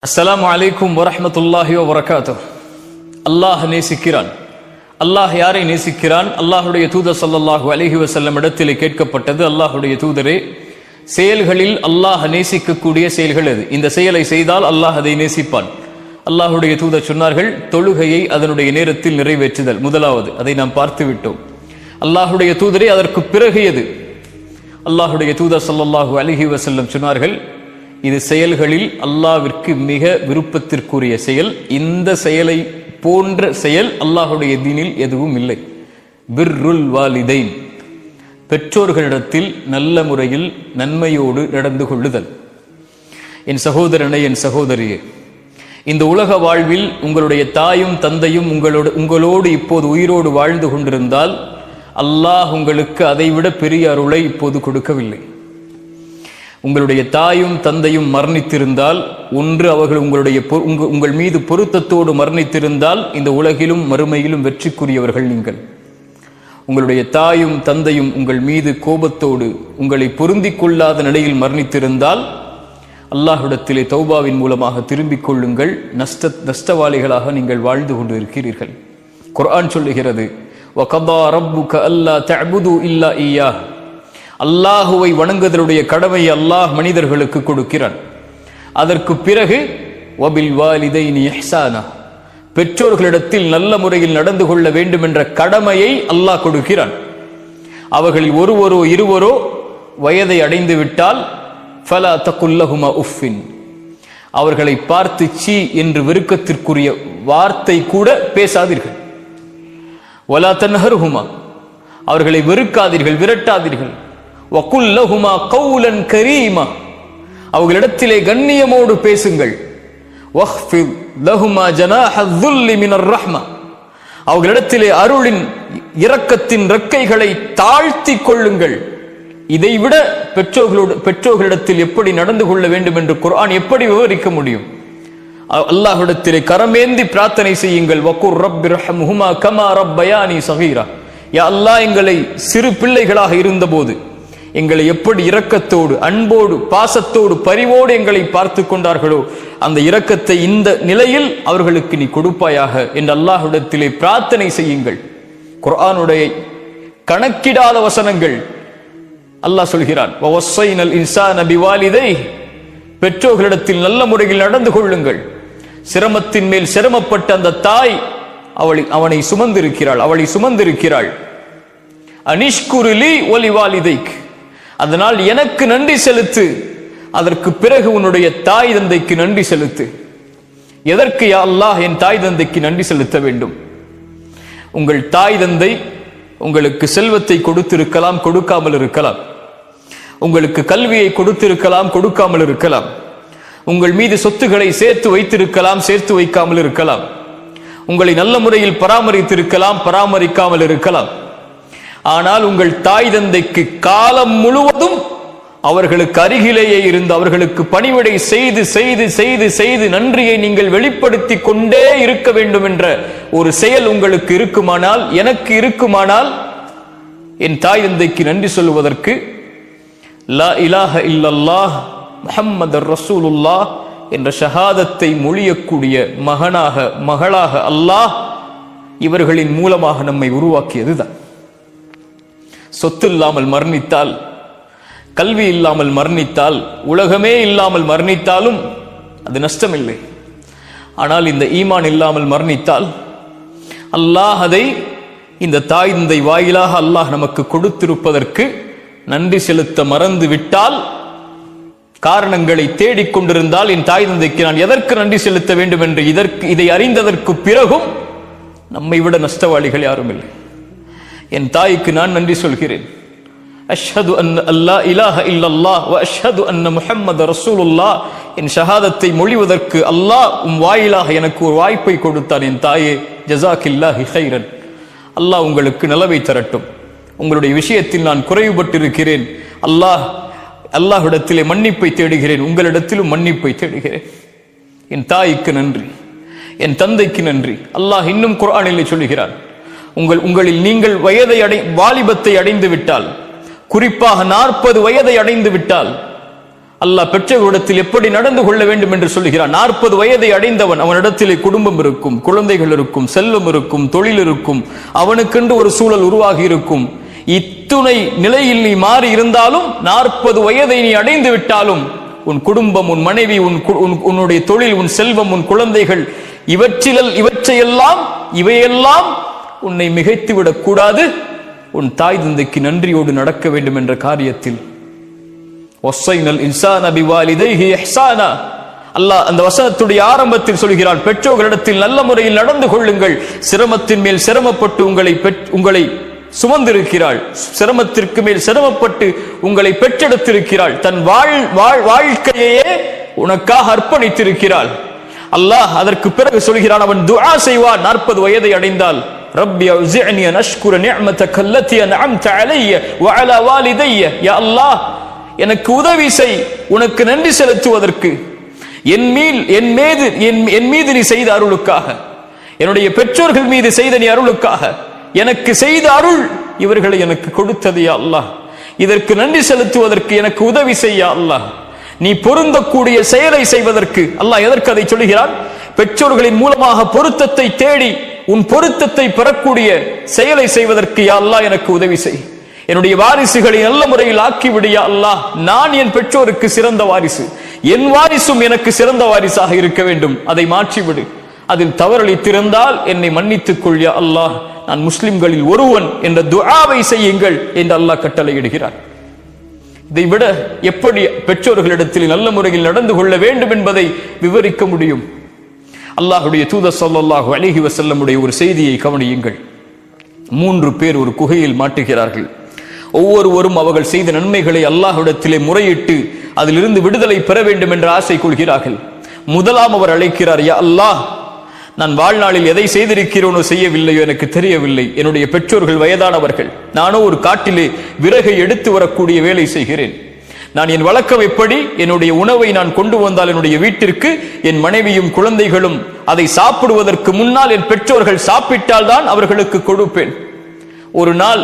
அஸ்ஸலாமு அலைக்கும் வரஹ்மத்துல்லாஹி வபரகாத்துஹ். அல்லாஹ் நேசிக்கிறான். அல்லாஹ் யாரை நேசிக்கிறான்? அல்லாஹுடைய தூதர் ஸல்லல்லாஹு அலைஹி வஸல்லம் இடத்திலே கேட்கப்பட்டது, அல்லாஹுடைய தூதரே, செயல்களில் அல்லாஹ் நேசிக்கக்கூடிய செயல்கள் எது? இந்த செயலை செய்தால் அல்லாஹ் அதை நேசிப்பான். அல்லாஹுடைய தூதர் சொன்னார்கள், தொழுகையை அதனுடைய நேரத்தில் நிறைவேற்றுதல் முதலாவது. அதை நாம் பார்த்து விட்டோம். அல்லாஹுடைய தூதரே, அதற்கு பிறகு எது? அல்லாஹுடைய தூதர் ஸல்லல்லாஹு அலைஹி வஸல்லம் சொன்னார்கள், இது செயல்களில் அல்லாஹ்விற்கு மிக விருப்பத்திற்குரிய செயல். இந்த செயலை போன்ற செயல் அல்லாஹுடைய தீனில் எதுவும் இல்லை. பிர்ருல் வாலிதைன், பெற்றோர்களிடத்தில் நல்ல முறையில் நன்மையோடு நடந்து கொள்ளுதல். என் சகோதரனே, என் சகோதரியே, இந்த உலக வாழ்வில் உங்களுடைய தாயும் தந்தையும் உங்களோடு இப்போது உயிரோடு வாழ்ந்து கொண்டிருந்தால் அல்லாஹ் உங்களுக்கு அதைவிட பெரிய அருளை இப்போது கொடுக்கவில்லை. உங்களுடைய தாயும் தந்தையும் மரணித்திருந்தால், ஒன்று அவர்கள் உங்கள் மீது பொருத்தத்தோடு மரணித்திருந்தால் இந்த உலகிலும் மறுமையிலும் வெற்றிக்குரியவர்கள் நீங்கள். உங்களுடைய தாயும் தந்தையும் உங்கள் மீது கோபத்தோடு உங்களை பொருந்திக் கொள்ளாத நிலையில் மரணித்திருந்தால் அல்லாஹ்விடத்திலே தௌபாவின் மூலமாக திரும்பிக் கொள்ளுங்கள். நஷ்டவாளிகளாக நீங்கள் வாழ்ந்து கொண்டு இருக்கிறீர்கள். குர்ஆன் சொல்லுகிறது, வகதா ரப்புக அல்லா தஅபுது இல்லா இய்யாஹ். அல்லாஹுவை வணங்குதலுடைய கடமையை அல்லாஹ் மனிதர்களுக்கு கொடுக்கிறான். அதற்கு பிறகு வபில் வாலிதைனி இஹ்சானா, பெற்றோர்களிடத்தில் நல்ல முறையில் நடந்து கொள்ள வேண்டும் என்ற கடமையை அல்லாஹ் கொடுக்கிறான். அவர்களில் ஒருவரோ இருவரோ வயதை அடைந்து விட்டால் ஃபலா தகுல்லஹுமா உஃபின், அவர்களை பார்த்து சீ என்று வெறுக்கத்திற்குரிய வார்த்தை கூட பேசாதீர்கள். வலா தன்ஹர்ஹுமா, அவர்களை வெறுக்காதீர்கள், விரட்டாதீர்கள். வகுல்லஹுமா கௌலன் கரீமா, அவர்களிடத்திலே கண்ணியமோடு பேசுங்கள். வஹ்ஃபித் லஹுமா ஜனாஹ ذுல்லி மினர் ரஹ்மா, அவர்களிடத்திலே அருளின் இரக்கத்தின் ரெக்கைகளை தாழ்த்தி கொள்ளுங்கள். இதைவிட பெற்றோர்களிடத்தில் எப்படி நடந்து கொள்ள வேண்டும் என்று குர்ஆன் எப்படி விவரிக்க முடியும்? அல்லாஹ்விடத்திலே கரமேந்தி பிரார்த்தனை செய்யுங்கள். வகுர் ரப்பிர்ஹம்ஹுமா கமா ரப்பயானி ஸகீரா, யா அல்லாஹ், எங்களை சிறு பிள்ளைகளாக இருந்தபோது எங்களை எப்படி இரக்கத்தோடு அன்போடு பாசத்தோடு பரிவோடு எங்களை பார்த்து கொண்டார்களோ அந்த இரக்கத்தை இந்த நிலையில் அவர்களுக்கு நீ கொடுப்பாயாக என்று அல்லாஹ்விடத்திலே பிரார்த்தனை செய்யுங்கள். குர்ஆனுடைய கணக்கிடாத வசனங்கள். அல்லாஹ் சொல்கிறான், வவஸ்ஸைனல் இன்சான பிவாலிதைஹி, பெற்றோர்களிடத்தில் நல்ல முறையில் நடந்து கொள்ளுங்கள். சிரமத்தின் மேல் சிரமப்பட்ட அந்த தாய் அவனை சுமந்திருக்கிறாள், அவளை சுமந்திருக்கிறாள். அனிஷ்குருலி ஒலி வாலிதைக், அதனால் எனக்கு நன்றி செலுத்து. அதற்கு பிறகு உன்னுடைய தாய் தந்தைக்கு நன்றி செலுத்து. எதற்கு யா அல்லாஹ் என் தாய் தந்தைக்கு நன்றி செலுத்த வேண்டும்? உங்கள் தாய் தந்தை உங்களுக்கு செல்வத்தை கொடுத்திருக்கலாம், கொடுக்காமல் இருக்கலாம். உங்களுக்கு கல்வியை கொடுத்திருக்கலாம், கொடுக்காமல் இருக்கலாம். உங்கள் மீது சொத்துக்களை சேர்த்து வைத்திருக்கலாம், சேர்த்து வைக்காமல் இருக்கலாம். உங்களை நல்ல முறையில் பராமரித்திருக்கலாம், பராமரிக்காமல் இருக்கலாம். ஆனால் உங்கள் தாய் தந்தைக்கு காலம் முழுவதும் அவர்களுக்கு அருகிலேயே இருந்து அவர்களுக்கு பணிவிடை செய்து செய்து செய்து செய்து நன்றியை நீங்கள் வெளிப்படுத்தி கொண்டே இருக்க வேண்டும் என்ற ஒரு செயல் உங்களுக்கு இருக்குமானால், எனக்கு இருக்குமானால், என் தாய் தந்தைக்கு நன்றி சொல்வதற்கு லா இலாஹ இல்லல்லாஹ் முஹம்மதுர் ரசூலுல்லாஹ் என்ற ஷஹாதத்தை மொழியக்கூடிய மகளாக அல்லாஹ் இவர்களின் மூலமாக நம்மை உருவாக்கியதுதான். சொத்து இல்லாமல் மரணித்தால், கல்வி இல்லாமல் மரணித்தால், உலகமே இல்லாமல் மரணித்தாலும் அது நஷ்டமில்லை. ஆனால் இந்த ஈமான் இல்லாமல் மரணித்தால் அல்லாஹ் அதை இந்த தாய் தந்தை வாயிலாக அல்லாஹ் நமக்கு கொடுத்திருப்பதற்கு நன்றி செலுத்த மறந்து விட்டால், காரணங்களை தேடிக்கொண்டிருந்தால், என் தாய் தந்தைக்கு நான் எதற்கு நன்றி செலுத்த வேண்டும் என்று இதை அறிந்ததற்கு பிறகும் நம்மை விட நஷ்டவாளிகள் யாரும் இல்லை. என் தாய்க்கு நான் நன்றி சொல்கிறேன். அஷ்ஹது அன்ன அல்லா இலாஹ இல்லல்லாஹ் வ அஷ்ஹது அன்ன முஹம்மது ரசூலுல்லாஹ் என் ஷஹாதத்தை மொழிவதற்கு அல்லாஹ் வாயிலாக எனக்கு ஒரு வாய்ப்பை கொடுத்தான். என் தாயே, ஜஸாக்கில்லாஹி கைரன், அல்லாஹ் உங்களுக்கு நலவை தரட்டும். உங்களுடைய விஷயத்தில் நான் குறைவுபட்டிருக்கிறேன். அல்லாஹ்விடத்திலே மன்னிப்பை தேடுகிறேன், உங்களிடத்திலும் மன்னிப்பை தேடுகிறேன். என் தாய்க்கு நன்றி, என் தந்தைக்கு நன்றி. அல்லாஹ் இன்னும் குர்ஆனிலே சொல்கிறான், உங்களில் நீங்கள் வாலிபத்தை அடைந்து விட்டால், குறிப்பாக 40 வயதை அடைந்து விட்டால் அல்லாஹ் பெற்றோரிடத்தில் எப்படி நடந்து கொள்ள வேண்டும் என்று சொல்லுகிறான். 40 வயதை அடைந்தவன், அவனிடத்திலே குடும்பம் இருக்கும், குழந்தைகள் இருக்கும், செல்வம் இருக்கும், தொழில் இருக்கும், அவனுக்கென்று ஒரு சூழல் உருவாகி இருக்கும். இத்துணை நிலையில் நீ மாறி இருந்தாலும் 40 வயதை நீ அடைந்து விட்டாலும் உன் குடும்பம், உன் மனைவி, உன்னுடைய தொழில், உன் செல்வம், உன் குழந்தைகள், இவையெல்லாம் உன்னை மிகைத்து விடக் கூடாது. உன் தாய் தந்தைக்கு நன்றியோடு நடக்க வேண்டும் என்ற காரியத்தில் அல்லாஹ் அந்த வசனத்துடைய ஆரம்பத்தில் சொல்கிறான், பெற்றோர்களிடத்தில் நல்ல முறையில் நடந்து கொள்ளுங்கள். சிரமத்தின் மேல் சிரமப்பட்டு உங்களை சுமந்திருக்கிறாள், சிரமத்திற்கு மேல் சிரமப்பட்டு உங்களை பெற்றெடுத்திருக்கிறாள், தன் வாழ்க்கையே உனக்காக அர்ப்பணித்திருக்கிறாள். அல்லாஹ் அதற்கு பிறகு சொல்கிறான், அவன் துஆ செய்வான் 40 வயதை அடைந்தால், ரப்பி அவ்ஸிஅனி அன் அஷ்குர நிஅமதக அல்லதி அன்அம்த அலைய வ அலா வாலிதைய, யா அல்லாஹ் எனக்கு உதவி செய் உனக்கு நன்றி செலுத்துவதற்கு, என் மீது நீ செய்த அருளுக்காக, என்னுடைய பெற்றோர்கள் மீது செய்த நீ அருளுக்காக, எனக்கு செய்த அருள் இவர்களை எனக்கு கொடுத்தது யா அல்லாஹ், இதற்கு நன்றி செலுத்துவதற்கு எனக்கு உதவி செய்ய அல்லாஹ், நீ பொருந்தக்கூடிய செயலை செய்வதற்கு. அல்லாஹ் எதற்கு அதை சொல்கிறான்? பெற்றோர்களின் மூலமாக பொருத்தத்தை தேடி உன் பொருத்தத்தை பெறக்கூடிய செயலை செய்வதற்கு யா அல்லாஹ் எனக்கு உதவி செய், என்னுடைய வாரிசுகளை நல்ல முறையில் ஆக்கிவிடு யா அல்லாஹ். நான் என் பெற்றோருக்கு சிறந்த வாரிசு, என் வாரிசும் எனக்கு சிறந்த வாரிசாக இருக்க வேண்டும், அதை மாற்றிவிடு. அதில் தவறளித்திருந்தால் என்னை மன்னித்துக் கொள் யா அல்லாஹ், நான் முஸ்லிம்களில் ஒருவன் என்ற துஆவை செய்யுங்கள் என்று அல்லாஹ் கட்டளையிடுகிறார். இதைவிட எப்படி பெற்றோர்களிடத்தில் நல்ல முறையில் நடந்து கொள்ள வேண்டும் என்பதை விவரிக்க முடியும்? அல்லாஹ்வுடைய தூதர் ஸல்லல்லாஹு அலைஹி வஸல்லமுடைய ஒரு செய்தியை கவனியுங்கள். 3 பேர் ஒரு குகையில் மாட்டுகிறார்கள். ஒவ்வொருவரும் அவர்கள் செய்த நன்மைகளை அல்லாஹ்விடத்திலே முறையிட்டு அதிலிருந்து விடுதலை பெற வேண்டும் என்ற ஆசை கொள்கிறார்கள். முதலாம் அவர் அழைக்கிறார், யா அல்லாஹ், நான் வாழ்நாளில் எதை செய்திருக்கிறோனோ செய்யவில்லையோ எனக்கு தெரியவில்லை, என்னுடைய பெற்றோர்கள் வயதானவர்கள், நானோ ஒரு காட்டிலே விறகை எடுத்து வரக்கூடிய வேலை செய்கிறேன், நான் என் வழக்கம் எப்படி, என்னுடைய உணவை நான் கொண்டு வந்தால் என்னுடைய வீட்டிற்கு என் மனைவியும் குழந்தைகளும் அதை சாப்பிடுவதற்கு முன்னால் என் பெற்றோர்கள் சாப்பிட்டால் தான் அவர்களுக்கு கொடுப்பேன். ஒரு நாள்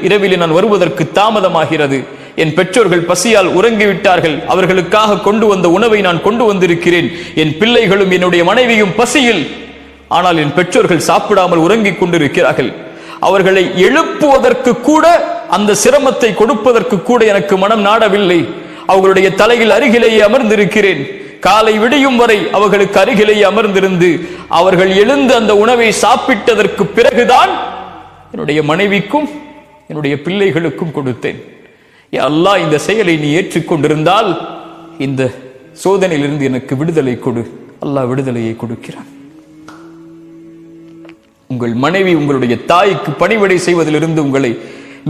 இரவிலே நான் வருவதற்கு தாமதமாகிறது, என் பெற்றோர்கள் பசியால் உறங்கிவிட்டார்கள், அவர்களுக்காக கொண்டு வந்த உணவை நான் கொண்டு வந்திருக்கிறேன், என் பிள்ளைகளும் என்னுடைய மனைவியும் பசியில், ஆனால் என் பெற்றோர்கள் சாப்பிடாமல் உறங்கிக் கொண்டிருக்கிறார்கள், அவர்களை எழுப்புவதற்கு கூட, அந்த சிரமத்தை கொடுப்பதற்கு கூட எனக்கு மனம் நாடவில்லை, அவர்களுடைய தலையில் அருகிலேயே அமர்ந்திருக்கிறேன், காலை விடியும் வரை அவர்களுக்கு அருகிலேயே அமர்ந்திருந்து அவர்கள் எழுந்து அந்த உணவை சாப்பிட்டதற்கு பிறகுதான் என்னுடைய மனைவிக்கும் என்னுடைய பிள்ளைகளுக்கும் கொடுத்தேன். யா அல்லாஹ், இந்த செயலை நீ ஏற்றுக்கொண்டிருந்தால் இந்த சோதனையிலிருந்து எனக்கு விடுதலை கொடு. அல்லாஹ் விடுதலையை கொடுக்கிறான். உங்கள் மனைவி உங்களுடைய தாய்க்கு பணிவிடை செய்வதிலிருந்து உங்களை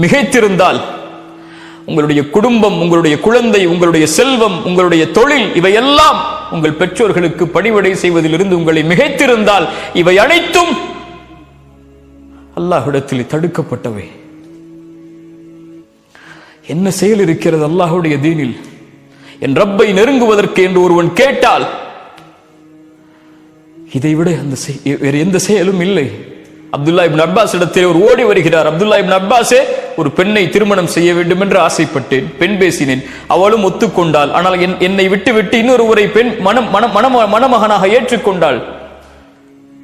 மிகைத்திருந்தால், உங்களுடைய குடும்பம், உங்களுடைய குழந்தை, உங்களுடைய செல்வம், உங்களுடைய தொழில், இவையெல்லாம் உங்கள் பெற்றோர்களுக்கு பணிவிடை செய்வதிலிருந்து உங்களை மிகைத்திருந்தால், இவை அனைத்தும் அல்லாஹ்விடத்தில் தடுக்கப்பட்டவை. என்ன செயல் இருக்கிறது அல்லாஹ்வுடைய தீனில்? என் ரப்பை நெருங்குவதற்கு என்று ஒருவன் கேட்டால் இதைவிட வேறு எந்த செயலும் இல்லை. அப்துல்லா இப்னு அப்பாஸ் இடத்தில் ஒரு ஓடி வருகிறார். அப்துல்லா இப்னு அப்பாஸே, ஒரு பெண்ணை திருமணம் செய்ய வேண்டும் என்று ஆசைப்பட்டேன், பெண் பேசினேன், அவளும் ஒத்துக்கொண்டாள், ஆனால் என்னை விட்டு இன்னொருவரை பெண் மணமகனாக ஏற்றுக்கொண்டாள்.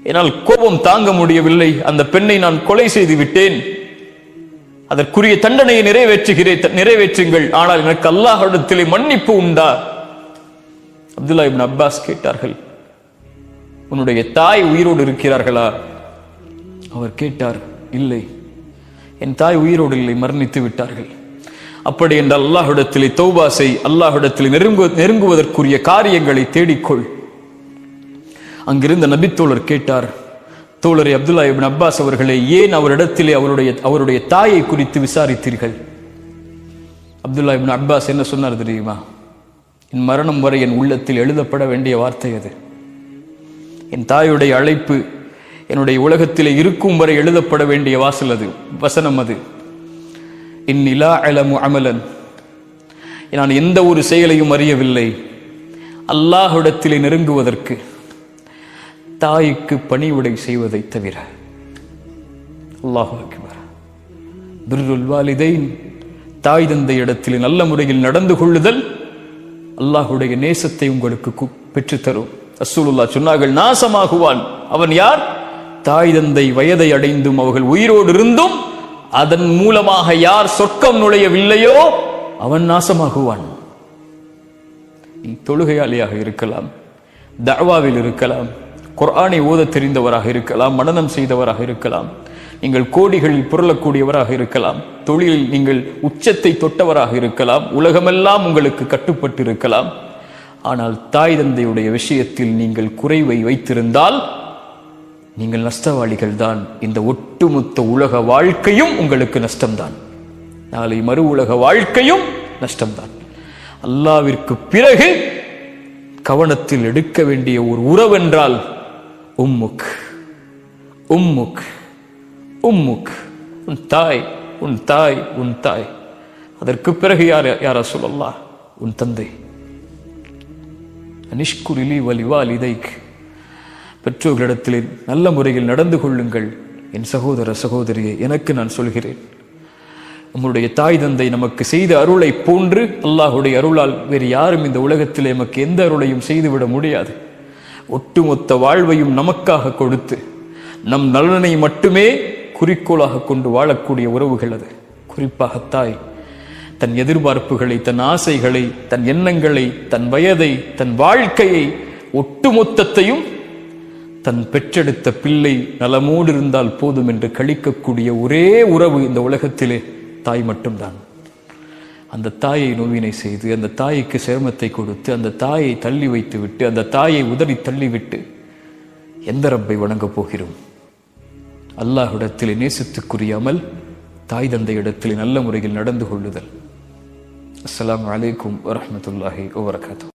என்னால் கோபம் தாங்க முடியவில்லை, அந்த பெண்ணை நான் கொலை செய்து விட்டேன், அதற்குரிய தண்டனையை நிறைவேற்றுங்கள், ஆனால் எனக்கு அல்லாஹ்விடத்திலே மன்னிப்பு உண்டா? அப்துல்லா இப்னு அப்பாஸ் கேட்டார்கள், உன்னுடைய தாய் உயிரோடு இருக்கிறார்களா? அவர் கேட்டார், இல்லை, என் தாய் உயிரோடு இல்லை, மரணித்து விட்டார்கள். அப்படி என்றால் அல்லாஹ்விடத்திலே தௌபா செய், அல்லாஹ்விடத்திலே நெருங்குவதற்குரிய காரியங்களை தேடிக்கொள். அங்கிருந்த நபித்தோழர் கேட்டார், தோழரை அப்துல்லா இப்னு அப்பாஸ் அவர்களே, ஏன் அவரிடத்திலே அவருடைய தாயை குறித்து விசாரித்தீர்கள்? அப்துல்லா இப்னு அப்பாஸ் என்ன சொன்னார் தெரியுமா? என் மரணம் வரை என் உள்ளத்தில் எழுதப்பட வேண்டிய வார்த்தை அது. என் தாயுடைய அழைப்பு என்னுடைய உலகத்திலே இருக்கும் வரை எழுதப்பட வேண்டிய வசனம் அது. இன்னிலா அலமு அமலன், நான் எந்த ஒரு செயலையும் அறியவில்லை அல்லாஹ்விடத்திலே நெருங்குவதற்கு தாய்க்கு பணிவிடை செய்வதை தவிர. அல்லாஹு அக்பர். பிர்ருல் வாலிதைன், தாய் தந்தை இடத்தில் நல்ல முறையில் நடந்து கொள்ளுதல் அல்லாஹுடைய நேசத்தை உங்களுக்கு பெற்றுத்தரும். ரசூலுல்லாஹ் சொன்னார்கள், நாசமாகுவான் அவன் யார்? தாய் தந்தை வயதை அடைந்தும் அவர்கள் உயிரோடு இருந்தும் அதன் மூலமாக யார் சொர்க்கம் நுழையவில்லையோ அவன் நாசமாகுவான். நீ தொழுகையாளியாக இருக்கலாம், தஅவாவில் இருக்கலாம், குர்ஆனை ஓத தெரிந்தவராக இருக்கலாம், மனனம் செய்தவராக இருக்கலாம், நீங்கள் கோடிகளில் புரளக்கூடியவராக இருக்கலாம், தொழிலில் நீங்கள் உச்சத்தை தொட்டவராக இருக்கலாம், உலகமெல்லாம் உங்களுக்கு கட்டுப்பட்டு இருக்கலாம். ஆனால் தாய் தந்தையுடைய விஷயத்தில் நீங்கள் குறைவை வைத்திருந்தால் நீங்கள் நஷ்டவாளிகள் தான். இந்த ஒட்டுமொத்த உலக வாழ்க்கையும் உங்களுக்கு நஷ்டம்தான். நாளை மறு உலக வாழ்க்கையும் நஷ்டம்தான். அல்லாவிற்கு பிறகு கவனத்தில் எடுக்க வேண்டிய ஒரு உறவென்றால் உம்முக் உம்முக் உம்முக், உன் தாய், உன் தாய், உன் தாய். அதற்கு பிறகு யார் ரசூலல்லாஹ்? உன் தந்தை. அனிஷ்குரிலி வலிவாலிதைக், பெற்றோர்களிடத்தில் நல்ல முறையில் நடந்து கொள்ளுங்கள். என் சகோதர சகோதரியை, எனக்கு நான் சொல்கிறேன், நம்முடைய தாய் தந்தை நமக்கு செய்த அருளை போன்று அல்லாஹுடைய அருளால் வேறு யாரும் இந்த உலகத்தில் நமக்கு எந்த அருளையும் செய்துவிட முடியாது. ஒட்டுமொத்த வாழ்வையும் நமக்காக கொடுத்து நம் நலனை மட்டுமே குறிக்கோளாக கொண்டு வாழக்கூடிய உறவுகள் அது. குறிப்பாக தாய் தன் எதிர்பார்ப்புகளை, தன் ஆசைகளை, தன் எண்ணங்களை, தன் வயதை, தன் வாழ்க்கையை, ஒட்டுமொத்தத்தையும் தன் பெற்றெடுத்த பிள்ளை நலமோடு இருந்தால் போதும் என்று கழிக்கக்கூடிய ஒரே உறவு இந்த உலகத்திலே தாய் மட்டும்தான். அந்த தாயை நோவினை செய்து, அந்த தாய்க்கு சிரமத்தை கொடுத்து, அந்த தாயை தள்ளி வைத்து விட்டு, அந்த தாயை உதறி தள்ளிவிட்டு எந்த ரப்பை வணங்கப் போகிறோம்? அல்லாஹ்விடத்திலே நேசத்துக்குரிய அமல் தாய் தந்தை இடத்திலே நல்ல முறையில் நடந்து கொள்ளுதல். அஸ்ஸலாமு அலைக்கும் வரஹ்மத்துல்லாஹி வபரகாத்துஹு.